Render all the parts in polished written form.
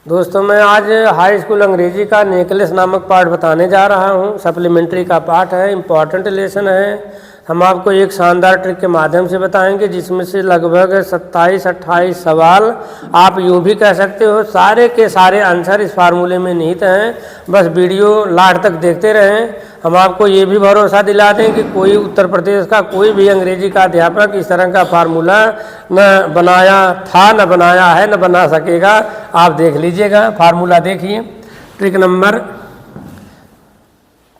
दोस्तों मैं आज हाई स्कूल अंग्रेजी का नेकलेस नामक पाठ बताने जा रहा हूँ। सप्लीमेंट्री का पाठ है, इम्पॉर्टेंट लेसन है। हम आपको एक शानदार ट्रिक के माध्यम से बताएंगे जिसमें से लगभग 27-28 सवाल आप यूँ भी कह सकते हो सारे के सारे आंसर इस फार्मूले में निहित हैं। बस वीडियो लास्ट तक देखते रहें। हम आपको ये भी भरोसा दिला दें कि कोई उत्तर प्रदेश का कोई भी अंग्रेजी का अध्यापक इस तरह का फार्मूला न बनाया था, न बनाया है, न बना सकेगा। आप देख लीजिएगा, फार्मूला देखिए। ट्रिक नंबर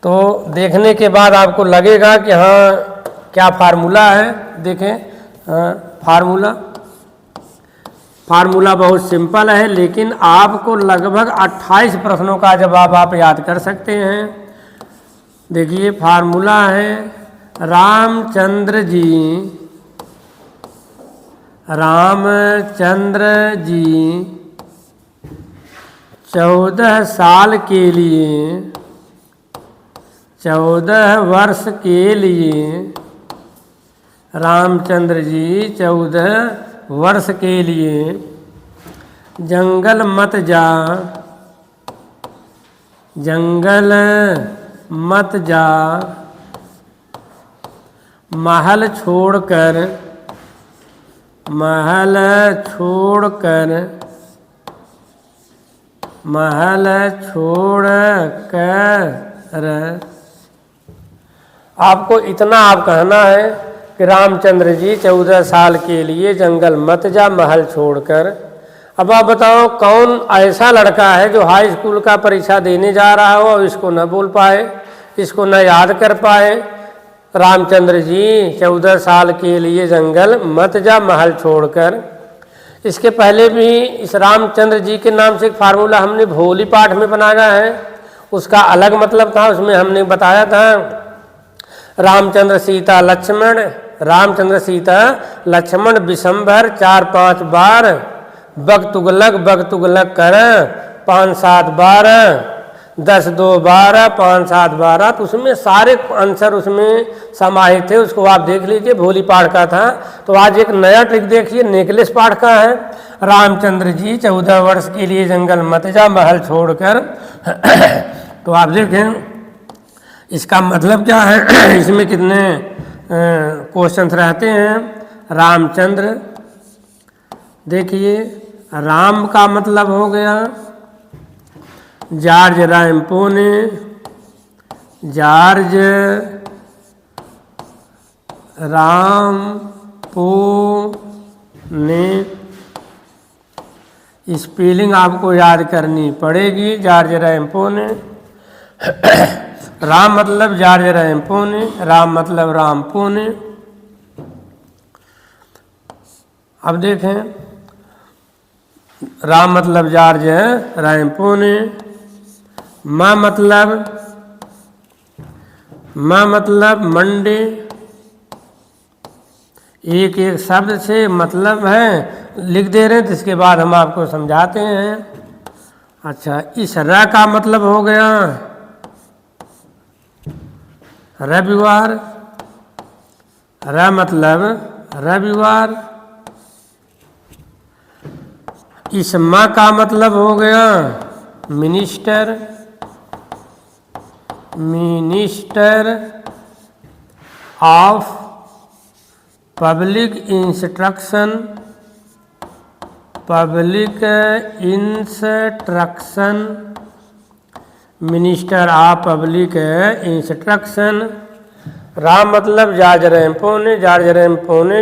तो देखने के बाद आपको लगेगा कि हाँ क्या फार्मूला है। देखें फार्मूला बहुत सिंपल है, लेकिन आपको लगभग 28 प्रश्नों का जवाब आप याद कर सकते हैं। देखिए फार्मूला है रामचंद्र जी 14 साल के लिए 14 वर्ष के लिए रामचंद्र जी 14 वर्ष के लिए जंगल मत जा महल छोड़कर आपको इतना आप कहना है कि रामचंद्र जी 14 साल के लिए जंगल मत जा महल छोड़कर। अब आप बताओ कौन ऐसा लड़का है जो हाई स्कूल का परीक्षा देने जा रहा हो और इसको न बोल पाए, इसको न याद कर पाए। रामचंद्र जी 14 साल के लिए जंगल मत जा महल छोड़कर। इसके पहले भी इस रामचंद्र जी के नाम से एक फार्मूला हमने भोली पाठ में बनाया है, उसका अलग मतलब था। उसमें हमने बताया था रामचंद्र सीता लक्ष्मण बिशंभर 4-5 बार बग तुगलक कर 5-7 बार 10-2 12 5-7 12। तो उसमें सारे आंसर उसमें समाहित थे, उसको आप देख लीजिए। भोली पाठ का था। तो आज एक नया ट्रिक देखिए, नेकलेस पाठ का है। रामचंद्र जी 14 वर्ष के लिए जंगल मत जा महल छोड़कर। तो आप देखें इसका मतलब क्या है। इसमें कितने क्वेश्चंस रहते हैं। रामचंद्र, देखिए राम का मतलब हो गया जॉर्ज रामपोने स्पेलिंग आपको याद करनी पड़ेगी। जॉर्ज रामपोने राम मतलब जॉर्ज रामपोने, राम मतलब रामपोने। अब देखें राम मतलब जॉर्ज रामपोने, माँ मतलब मंडे। एक एक शब्द से मतलब है लिख दे रहे हैं, तो इसके बाद हम आपको समझाते हैं। अच्छा, इस र का मतलब हो गया रविवार, र मतलब रविवार। इस म का मतलब हो गया minister of public instruction minister of public instruction. Ram मतलब जॉर्ज रामपोने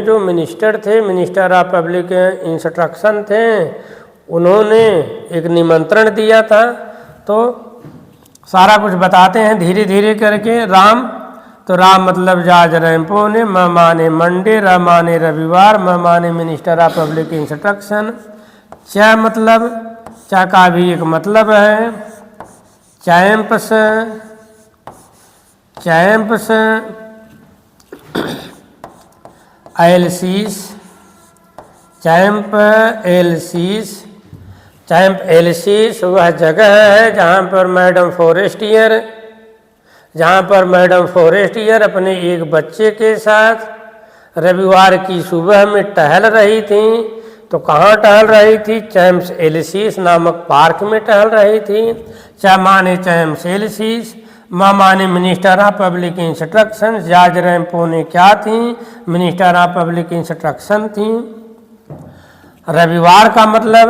जो मिनिस्टर थे, मिनिस्टर ऑफ पब्लिक इंस्ट्रक्शन थे, उन्होंने एक निमंत्रण दिया था। तो सारा कुछ बताते हैं धीरे धीरे करके। राम तो राम मतलब जॉर्ज रामपोने, म माने मंडे, र माने रविवार, म माने मिनिस्टर ऑफ पब्लिक इंस्ट्रक्शन। च मतलब च का भी एक मतलब है चैंप्स चैंप एलसीस वह जगह है जहाँ पर मैडम फॉरेस्टियर अपने एक बच्चे के साथ रविवार की सुबह में टहल रही थी। तो कहाँ टहल रही थी? चैम्स एलिसीस नामक पार्क में टहल रही थी। च माने चैम्स एलिसीस, म माने minister of public instruction, George Rampo ने क्या थी? मिनिस्टर ऑफ पब्लिक इंस्ट्रक्शन थी। रविवार का मतलब,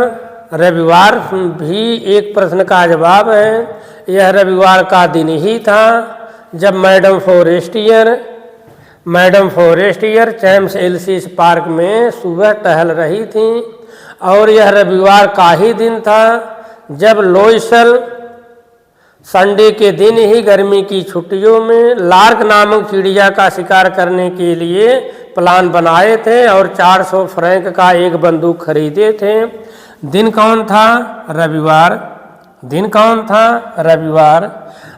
रविवार भी एक प्रश्न का जवाब है। यह रविवार का दिन ही था जब मैडम फॉरेस्टियर चैम्स एलिसीस पार्क में सुबह टहल रही थी। और यह रविवार का ही दिन था जब लोइसल संडे के दिन ही गर्मी की छुट्टियों में लार्क नामक चिड़िया का शिकार करने के लिए प्लान बनाए थे और 400 फ्रैंक का एक बंदूक खरीदे थे। दिन कौन था? रविवार। दिन कौन था? रविवार।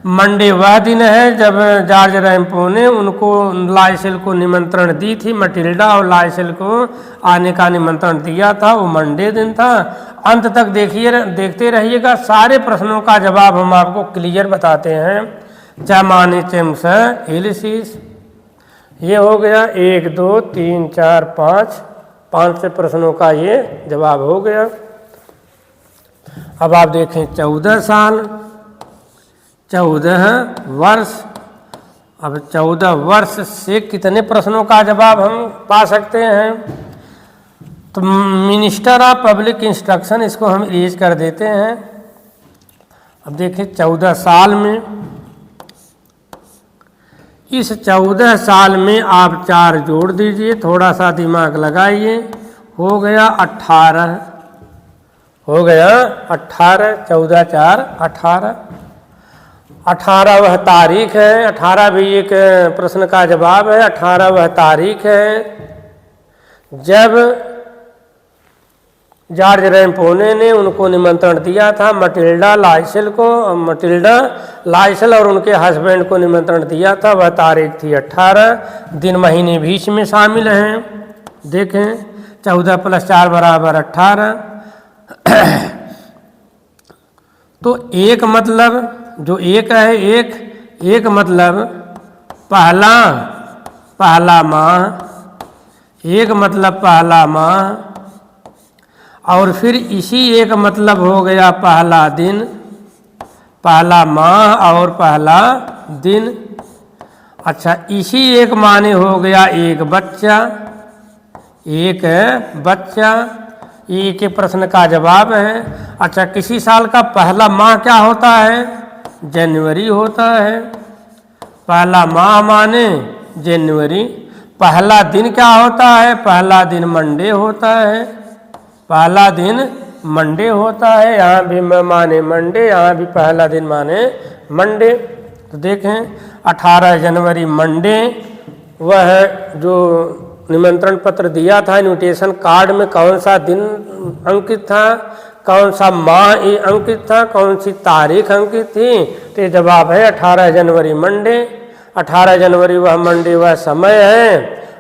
मंडे वह दिन है जब जॉर्ज रैम्पो ने उनको लाइसेल को निमंत्रण दी थी, मटिल्डा और लाइसेल को आने का निमंत्रण दिया था, वो मंडे दिन था। अंत तक देखते रहिएगा, सारे प्रश्नों का जवाब हम आपको क्लियर बताते हैं। च माने चैम्स एलिसीस, ये हो गया 1 2 3 4 5 से प्रश्नों का ये जवाब हो गया। अब आप देखें 14 साल, 14 वर्ष। अब 14 वर्ष से कितने प्रश्नों का जवाब हम पा सकते हैं? तो मिनिस्टर ऑफ पब्लिक इंस्ट्रक्शन, इसको हम इरेज कर देते हैं। अब देखें 14 साल में, इस 14 साल में आप 4 जोड़ दीजिए, थोड़ा सा दिमाग लगाइए, हो गया 18। हो गया 18, 14 4 18। 18 वह तारीख है, 18 भी एक प्रश्न का जवाब है। 18 वह तारीख है जब जॉर्ज रैम्पोने ने उनको निमंत्रण दिया था, मटिल्डा लाइसेल को। मटिल्डा लाइसेल और उनके हस्बैंड को निमंत्रण दिया था, वह तारीख थी 18। दिन महीने बीच में शामिल हैं। देखें 14 + 4 = 18। तो एक मतलब जो एक है, एक मतलब पहला माह, एक मतलब पहला माह, और फिर इसी एक मतलब हो गया पहला दिन, पहला माह और पहला दिन। अच्छा, इसी एक माने हो गया एक बच्चा, एक बच्चा। ये के प्रश्न का जवाब है। अच्छा, किसी साल का पहला माह क्या होता है? जनवरी होता है। पहला माह माने जनवरी। पहला दिन क्या होता है? पहला दिन मंडे होता है। पहला दिन मंडे होता है। यहाँ भी माने मंडे, यहाँ भी पहला दिन माने मंडे। तो देखें 18 जनवरी मंडे, वह जो निमंत्रण पत्र दिया था, इन्विटेशन कार्ड में कौन सा दिन अंकित था, कौन सा माह अंकित था, कौन सी तारीख अंकित थी? तो ये जवाब है 18 जनवरी मंडे। 18 जनवरी वह मंडे, वह समय है,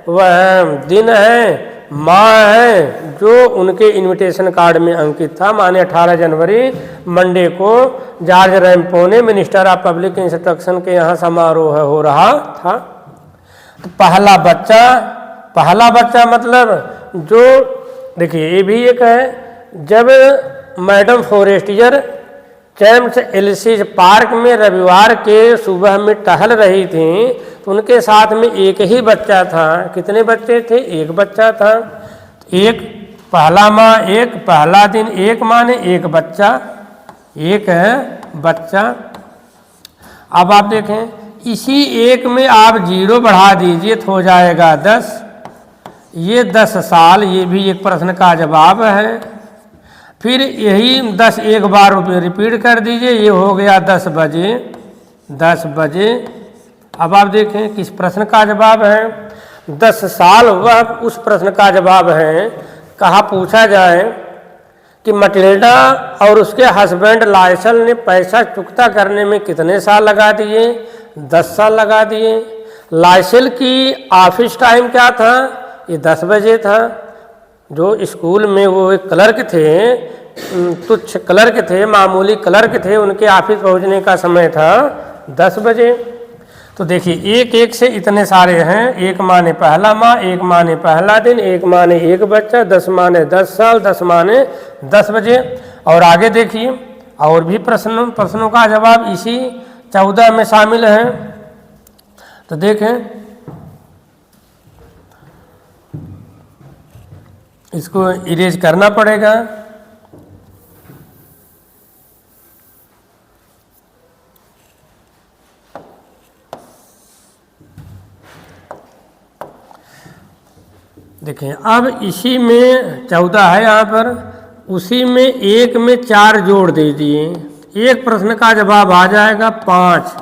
वह दिन है, माह है जो उनके इन्विटेशन कार्ड में अंकित था। माने 18 जनवरी मंडे को जॉर्ज रैम्पो ने मिनिस्टर ऑफ पब्लिक इंस्ट्रक्शन के यहाँ समारोह हो रहा था। तो पहला बच्चा मतलब जो, देखिए ये भी एक है, जब मैडम फॉरेस्टियर चैम्स एलिसीस पार्क में रविवार के सुबह में टहल रही थी, तो उनके साथ में एक ही बच्चा था। कितने बच्चे थे? एक बच्चा था। एक पहला माह, एक पहला दिन, एक माने एक बच्चा, एक है बच्चा। अब आप देखें इसी एक में आप 0 बढ़ा दीजिए तो हो जाएगा 10। ये 10 साल, ये भी एक प्रश्न का जवाब है। फिर यही 10 एक बार रिपीट कर दीजिए, ये हो गया 10 बजे, 10 बजे। अब आप देखें किस प्रश्न का जवाब है? 10 साल वह उस प्रश्न का जवाब है। कहाँ पूछा जाए कि मटिल्डा और उसके हस्बैंड लाइसेल ने पैसा चुकता करने में कितने साल लगा दिए? 10 साल लगा दिए। लाइसेल की ऑफिस टाइम क्या था? ये 10 बजे था। जो स्कूल में वो एक क्लर्क थे, तुच्छ क्लर्क थे, मामूली क्लर्क थे, उनके ऑफिस पहुंचने का समय था 10 बजे। तो देखिए एक एक से इतने सारे हैं। एक माने पहला माह, एक माने पहला दिन, एक माने एक बच्चा, 10 माने 10 साल, 10 माने 10 बजे। और आगे देखिए और भी प्रश्नों का जवाब इसी 14 में शामिल है। तो देखें, इसको इरेज करना पड़ेगा। देखें, अब इसी में 14 है यहाँ पर, उसी में एक में 4 जोड़ दीजिए। एक प्रश्न का जवाब आ जाएगा 5।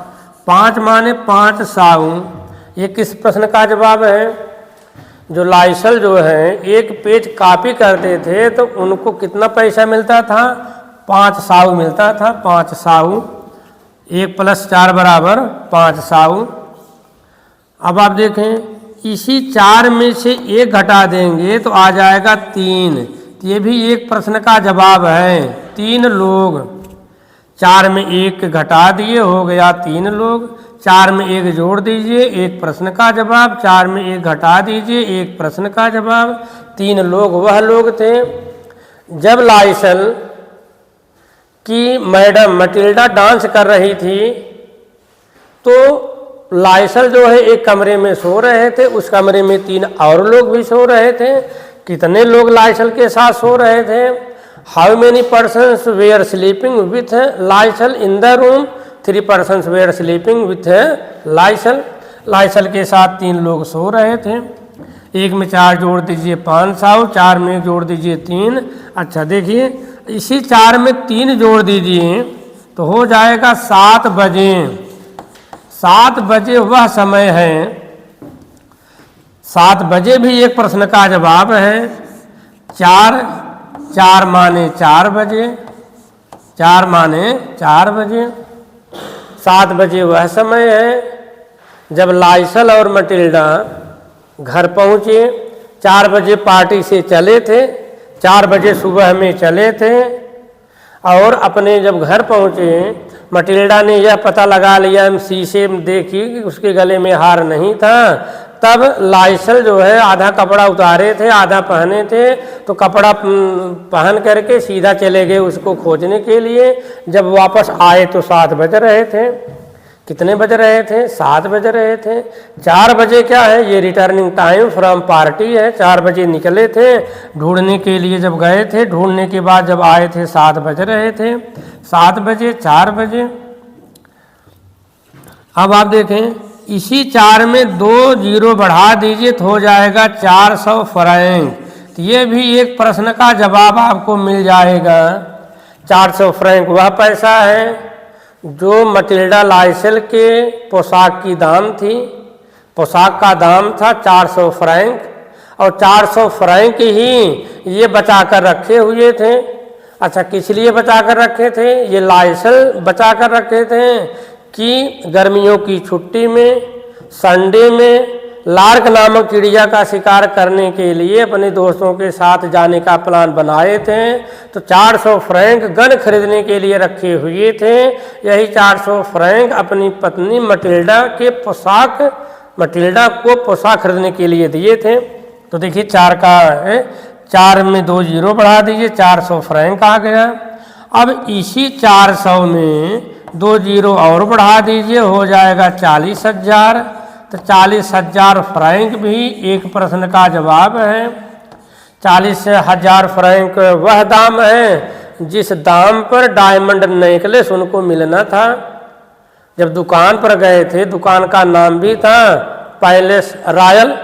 5 माने 5 साऊ। ये किस प्रश्न का जवाब है? जो लाइसल जो है एक पेज कॉपी करते थे तो उनको कितना पैसा मिलता था? 5 साऊ मिलता था। 5 साऊ, 1 + 4 = 5 साऊ। अब आप देखें, इसी 4 में से 1 घटा देंगे तो आ जाएगा 3। ये भी एक प्रश्न का जवाब है। 3 लोग, 4 में 1 घटा दिए, हो गया 3 लोग। 4 में 1 जोड़ दीजिए, 1 प्रश्न का जवाब। 4 में 1 घटा दीजिए, 1 प्रश्न का जवाब। 3 लोग वह लोग थे जब लाइसल की मैडम मटिल्डा डांस कर रही थी तो लाइसल जो है एक कमरे में सो रहे थे, उस कमरे में 3 और लोग भी सो रहे थे। कितने लोग लाइसल के साथ सो रहे थे? How many persons were sleeping with Loisel in the room? 3 persons were sleeping with Loisel. Loisel के साथ 3 लोग सो रहे थे। 1 में 4 जोड़ दीजिए 5 साऊ, 4 में 1 जोड़ दीजिए 3। अच्छा देखिए, इसी 4 में 3 जोड़ दीजिए तो हो जाएगा 7 बजे। 7 बजे वह समय है। 7 बजे भी एक प्रश्न का जवाब है। 4 माने 4 बजे। 4 माने 4 बजे। 7 बजे वह समय है जब लाइसल और मटिल्डा घर पहुँचे। 4 बजे पार्टी से चले थे, 4 बजे सुबह में चले थे। और अपने जब घर पहुँचे, मटिल्डा ने यह पता लगा लिया, शीशे में देखी कि उसके गले में हार नहीं था। तब लाइसल जो है आधा कपड़ा उतारे थे, आधा पहने थे। तो कपड़ा पहन करके सीधा चले गए उसको खोजने के लिए। जब वापस आए तो 7 बज रहे थे। कितने बज रहे थे? 7 बज रहे थे। 4 बजे क्या है? ये रिटर्निंग टाइम फ्रॉम पार्टी है। 4 बजे निकले थे ढूंढने के लिए, जब गए थे ढूंढने के बाद जब आए थे 7 बज रहे थे। 7 बजे, 4 बजे। अब आप देखें, इसी 4 में 2 जीरो बढ़ा दीजिए तो हो जाएगा 400 फ्रैंक। तो ये भी एक प्रश्न का जवाब आपको मिल जाएगा। 400 फ्रैंक वह पैसा है जो मटिल्डा लाइसल के पोशाक की दाम थी। पोशाक का दाम था 400 फ्रैंक, और 400 फ्रैंक ही ये बचा कर रखे हुए थे। अच्छा, किस लिए बचा कर रखे थे? ये लाइसल बचा कर रखे थे कि गर्मियों की छुट्टी में, संडे में लार्क नामक चिड़िया का शिकार करने के लिए अपने दोस्तों के साथ जाने का प्लान बनाए थे। तो 400 फ्रैंक गन खरीदने के लिए रखे हुए थे। यही 400 फ्रैंक अपनी पत्नी मटिल्डा को पोशाक खरीदने के लिए दिए थे। तो देखिए 4 का है, 4 में 2 जीरो बढ़ा दीजिए, 400 फ्रैंक आ गया। अब इसी 400 में 2 जीरो और बढ़ा दीजिए, हो जाएगा 40,000। तो 40,000 फ्रैंक भी एक प्रश्न का जवाब है। 40,000 फ्रैंक वह दाम है जिस दाम पर डायमंड नेकलेस उनको मिलना था। जब दुकान पर गए थे, दुकान का नाम भी था पैलेस रॉयल।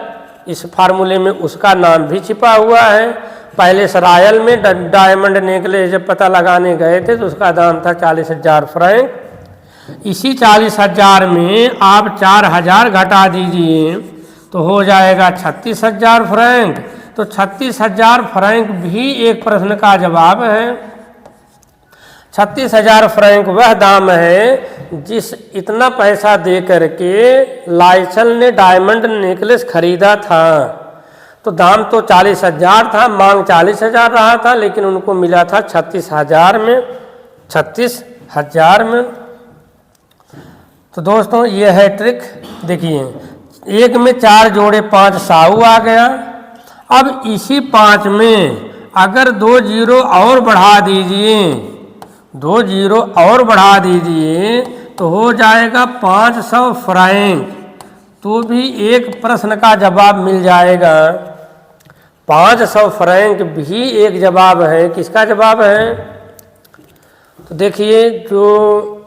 इस फार्मूले में उसका नाम भी छिपा हुआ है। पैलेस रॉयल में डायमंड नेकलेस जब पता लगाने गए थे तो उसका दाम था 40,000 फ्रैंक। इसी 40,000 में आप 4,000 घटा दीजिए तो हो जाएगा 36,000 फ्रैंक। तो 36,000 फ्रैंक भी एक प्रश्न का जवाब है। 36,000 फ्रैंक वह दाम है जिस इतना पैसा दे करके लाइसल ने डायमंड नेकलेस खरीदा था। तो दाम तो 40,000 था, मांग 40,000 रहा था, लेकिन उनको मिला था 36,000 में। 36,000 में। तो दोस्तों ये है ट्रिक। देखिए, एक में 4 जोड़े 5 साऊ आ गया। अब इसी 5 में अगर 2 जीरो और बढ़ा दीजिए, 2 जीरो और बढ़ा दीजिए तो हो जाएगा 500 फ्रैंक। तो भी एक प्रश्न का जवाब मिल जाएगा। 500 फ्रैंक भी एक जवाब है। किसका जवाब है? तो देखिए, जो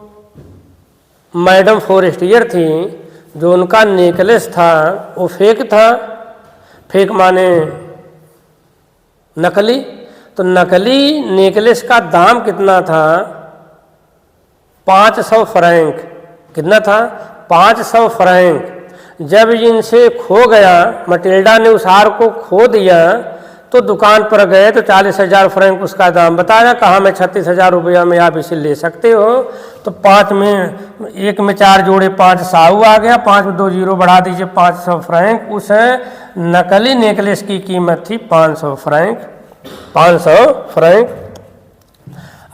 मैडम फॉरेस्टियर थी, जो उनका नेकलेस था वो फेक था। फेक माने नकली। तो नकली नेकलेस का दाम कितना था? 500 फ्रैंक। कितना था? 500 फ्रैंक। जब इनसे खो गया, मटिल्डा ने उस हार को खो दिया, तो दुकान पर गए तो 40,000 फ्रैंक उसका दाम बताया। कहा मैं 36,000 रुपया में आप इसे ले सकते हो। तो 5 में, एक में 4 जोड़े 5 साऊ आ गया, 5 में 2 जीरो बढ़ा दीजिए 500 फ्रैंक। उस नकली नेकलेस की कीमत थी 500 फ्रैंक। 500 फ्रैंक।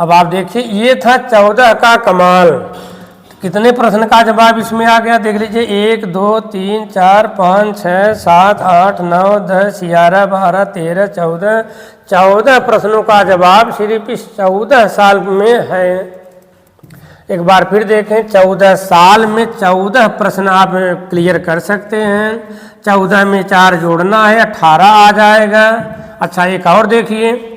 अब आप देखिए, ये था 14 का कमाल। कितने प्रश्न का जवाब इसमें आ गया देख लीजिए। 1 2 3 4 5 6 7 8 9 10 11 12 13 14। 14 प्रश्नों का जवाब सिर्फ इस 14 साल में है। एक बार फिर देखें, 14 साल में 14 प्रश्न आप क्लियर कर सकते हैं। 14 में 4 जोड़ना है, 18 आ जाएगा। अच्छा, एक और देखिए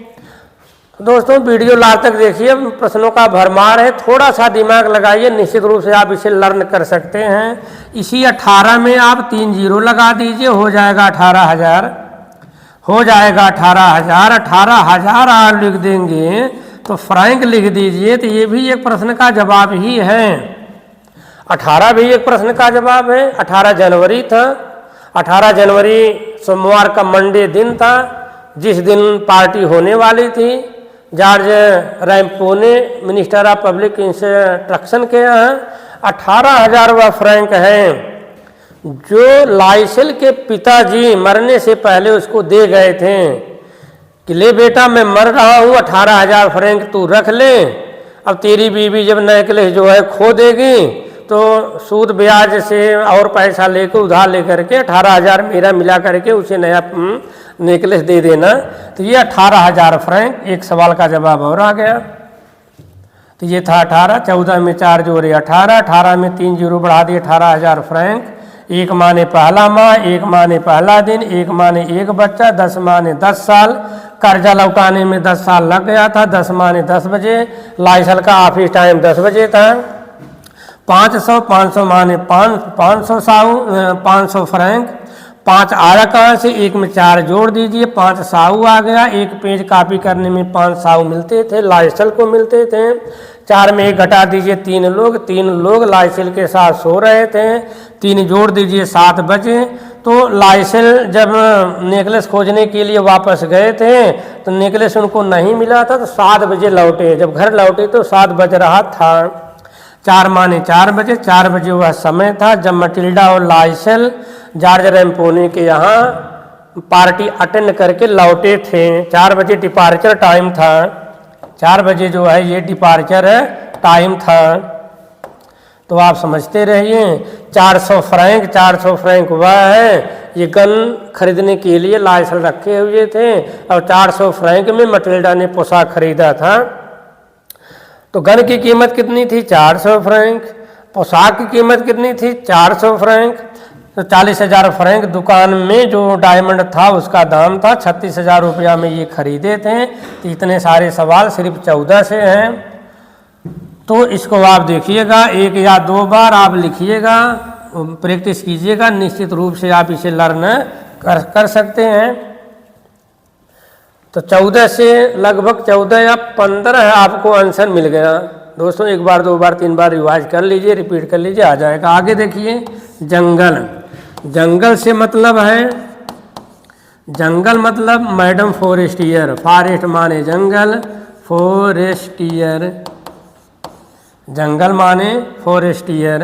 दोस्तों, वीडियो लास्ट तक देखिए। प्रश्नों का भरमार है, थोड़ा सा दिमाग लगाइए, निश्चित रूप से आप इसे लर्न कर सकते हैं। इसी 18 में आप 3 जीरो लगा दीजिए, हो जाएगा 18,000। हो जाएगा 18,000। 18,000 आप लिख देंगे तो फ्रैंक लिख दीजिए, तो ये भी एक प्रश्न का जवाब ही है। 18 भी एक प्रश्न का जवाब है। 18 जनवरी था। 18 जनवरी सोमवार का मंडे दिन था, जिस दिन पार्टी होने वाली थी जॉर्ज रैम्पोने, मिनिस्टर ऑफ पब्लिक इंस्ट्रक्शन के यहाँ। 18,000 वह फ्रैंक है जो लाइसेल के पिताजी मरने से पहले उसको दे गए थे कि ले बेटा, मैं मर रहा हूँ, 18,000 फ्रैंक तू रख ले। अब तेरी बीवी जब नेकलेस जो है खो देगी तो सूद ब्याज से और पैसा लेकर उधार लेकर के 18,000 मेरा मिला करके उसे नया नेकलेस दे देना। तो ये 18,000 फ्रैंक। एक सवाल का जवाब और आ गया। तो ये था 18। 14 में 4 जोड़े 18। 18 में 3 जीरो बढ़ा दिए, 18,000 फ्रैंक। 1 माने पहला माह, 1 माने पहला दिन, 1 माने 1 बच्चा, 10 माने 10 साल। कर्जा लौटाने में 10 साल लग गया था। 10 माने 10 बजे। लाइसेल का ऑफिस टाइम 10 बजे था। 500 500 माने 500 साऊ 500 फ्रैंक। 5 आया कहाँ से? 1 में 4 जोड़ दीजिए, 5 साऊ आ गया। 1 पेज कॉपी करने में 5 साऊ मिलते थे, लाइसेल को मिलते थे। 4 में 1 घटा दीजिए, 3 लोग। 3 लोग लाइसेल के साथ सो रहे थे। 3 जोड़ दीजिए, 7 बजे। तो लाइसेल जब नेकलेस खोजने के लिए वापस गए थे तो नेकलेस उनको नहीं मिला था, तो 7 बजे लौटे। जब घर लौटे तो 7 बज रहा था। 4 माने 4 बजे। 4 बजे वह समय था जब मटिल्डा और लाइसेल जॉर्ज रैम्पोने के यहाँ पार्टी अटेंड करके लौटे थे। 4 बजे डिपार्चर टाइम था। 4 बजे जो है ये डिपार्चर टाइम था। तो आप समझते रहिए। 400 फ्रैंक, 400 फ्रैंक वह है, ये गन खरीदने के लिए लाइसेल रखे हुए थे और 400 फ्रैंक में मटिल्डा ने पोशाक खरीदा था। तो गन की कीमत कितनी थी? 400 फ्रैंक। पोशाक की कीमत कितनी थी? 400 फ्रैंक। तो 40,000 फ्रैंक दुकान में जो डायमंड था उसका दाम था। 36,000 रुपया में ये खरीदे थे। तो इतने सारे सवाल सिर्फ 14 से हैं। तो इसको आप देखिएगा, 1 या 2 बार आप लिखिएगा, प्रैक्टिस कीजिएगा, निश्चित रूप से आप इसे लर्न कर सकते हैं। तो 14 से लगभग 14 या 15 आपको आंसर मिल गया। दोस्तों 1 बार 2 बार 3 बार रिवाइज कर लीजिए, रिपीट कर लीजिए, आ जाएगा। आगे देखिए, जंगल। जंगल से मतलब है, जंगल मतलब मैडम फॉरेस्टियर। फॉरेस्ट माने जंगल, फॉरेस्टियर। जंगल माने फॉरेस्टियर।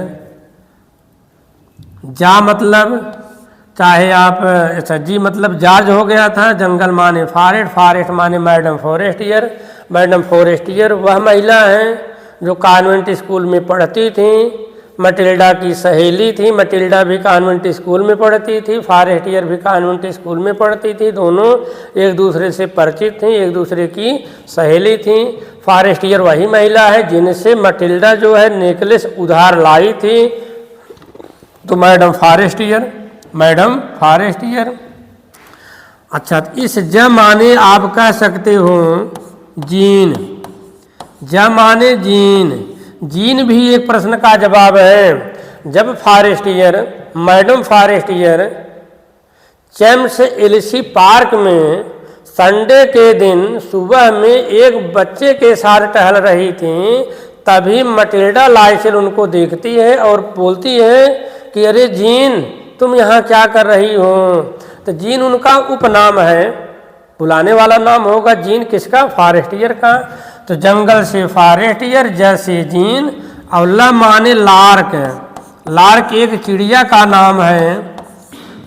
जा मतलब चाहे आप जी मतलब जॉर्ज हो गया था। जंगल माने फॉरेस्ट, फॉरेस्ट माने मैडम फॉरेस्टियर। मैडम फॉरेस्टियर वह महिला हैं जो कॉन्वेंट स्कूल में पढ़ती थी। मटिल्डा की सहेली थी। मटिल्डा भी कॉन्वेंट स्कूल में पढ़ती थी, फॉरेस्टियर भी कॉन्वेंट स्कूल में पढ़ती थी। दोनों एक दूसरे से परिचित थी, एक दूसरे की सहेली थी। फॉरेस्टियर वही महिला है जिनसे मटिल्डा जो है नेकलेस उधार लाई थी। तो मैडम फॉरेस्टियर। अच्छा, तो इस ज माने आप कह सकते हो जीन। ज माने जीन, जीन भी एक प्रश्न का जवाब है। जब मैडम फॉरेस्टियर चैम्स एलिसी पार्क में संडे के दिन सुबह में एक बच्चे के साथ टहल रही थी, तभी मटिल्डा लाइसेल उनको देखती है और बोलती है कि अरे जीन, तुम यहाँ क्या कर रही हो। तो जीन उनका उपनाम है, बुलाने वाला नाम होगा जीन किसका? फॉरेस्टियर का। तो जंगल से फॉरेस्टियर, जैसे जीन, और ला माने लार्क। लार्क एक चिड़िया का नाम है।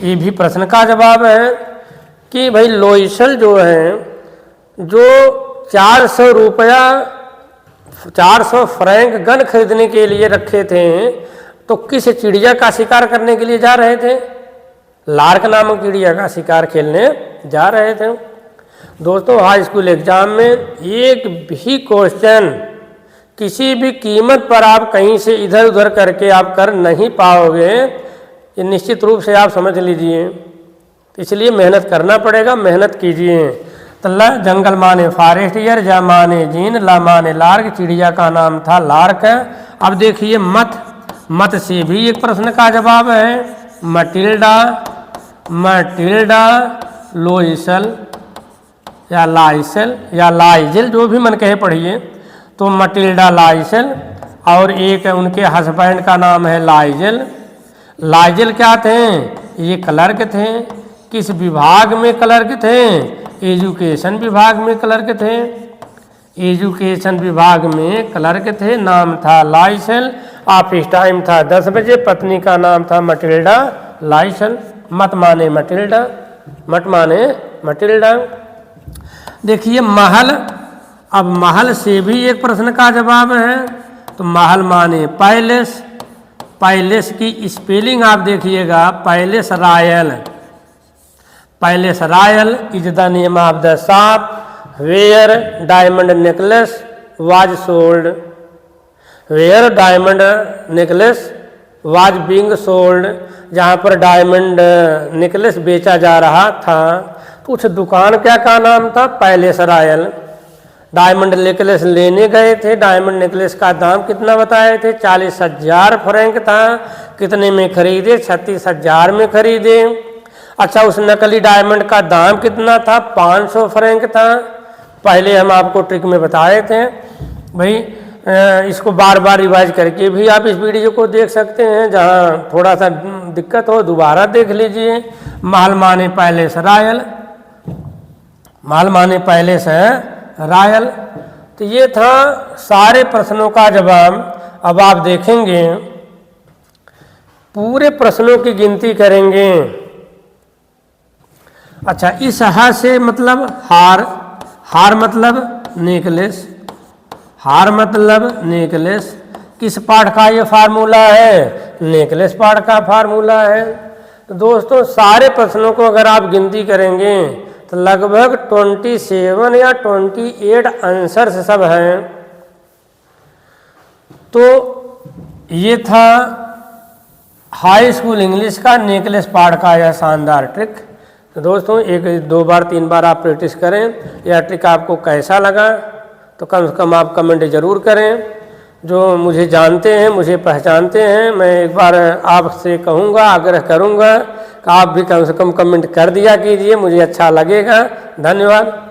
ये भी प्रश्न का जवाब है कि भाई लोइसल जो है, जो 400 रुपया 400 फ्रैंक गन खरीदने के लिए रखे थे, तो किस चिड़िया का शिकार करने के लिए जा रहे थे? लार्क नामक चिड़िया का शिकार खेलने जा रहे थे। दोस्तों, हाई स्कूल एग्जाम में एक भी क्वेश्चन किसी भी कीमत पर आप कहीं से इधर उधर करके आप कर नहीं पाओगे, ये निश्चित रूप से आप समझ लीजिए। इसलिए मेहनत करना पड़ेगा, मेहनत कीजिए। तो ल जंगल माने फॉरेस्टियर, जा माने जीन, ला माने लार्क, चिड़िया का नाम था लार्क। अब देखिए मत से भी एक प्रश्न का जवाब है। मटिल्डा लोइसल या लाइसेल या लाइजेल, जो भी मन कहे पढ़िए। तो मटिल्डा लाइसेल और एक उनके हस्बैंड का नाम है लाइजेल। लाइजेल क्या थे? ये क्लर्क थे। किस विभाग में क्लर्क थे? एजुकेशन विभाग में क्लर्क थे। एजुकेशन विभाग में क्लर्क थे, नाम था लाइसेल। ऑफिस टाइम था 10 बजे। पत्नी का नाम था मटिल्डा लाइसेल। मत माने मटिल्डा। देखिए महल। अब महल से भी एक प्रश्न का जवाब है। तो महल माने पैलेस। पैलेस की स्पेलिंग आप देखिएगा, Palace Royal is the name of the shop where diamond necklace was sold. Where diamond necklace was being sold, जहाँ पर डायमंड नेकलेस बेचा जा रहा था। तो उस दुकान का नाम था? Palace royal. डायमंड नेकलेस लेने गए थे। डायमंड नेकलेस का दाम कितना बताए थे? 40,000 फ्रैंक था। कितने में खरीदे? 36,000 में खरीदे। अच्छा, उस नकली डायमंड का दाम कितना था? 500 फ्रैंक था। पहले हम आपको ट्रिक में बताए थे भाई। इसको बार बार रिवाइज करके भी आप इस वीडियो को देख सकते हैं। जहाँ थोड़ा सा दिक्कत हो दोबारा देख लीजिए। महल माने पैलेस रॉयल, महल माने पैलेस है रॉयल। तो ये था सारे प्रश्नों का जवाब। अब आप देखेंगे, पूरे प्रश्नों की गिनती करेंगे। अच्छा, इस ह से मतलब हार मतलब नेकलेस। हार मतलब नेकलेस। किस पाठ का ये फार्मूला है? नेकलेस पाठ का फार्मूला है। तो दोस्तों, सारे प्रश्नों को अगर आप गिनती करेंगे तो लगभग 27 या 28 आंसर्स सब हैं। तो ये था हाई स्कूल इंग्लिश का नेकलेस पाठ का यह शानदार ट्रिक। तो दोस्तों, 1 2 बार 3 बार आप प्रैक्टिस करें। यह ट्रिक आपको कैसा लगा तो कम से कम आप कमेंट ज़रूर करें। जो मुझे जानते हैं, मुझे पहचानते हैं, मैं एक बार आपसे कहूँगा, आग्रह करूँगा कि आप भी कम से कम कमेंट कर दिया कीजिए, मुझे अच्छा लगेगा। धन्यवाद।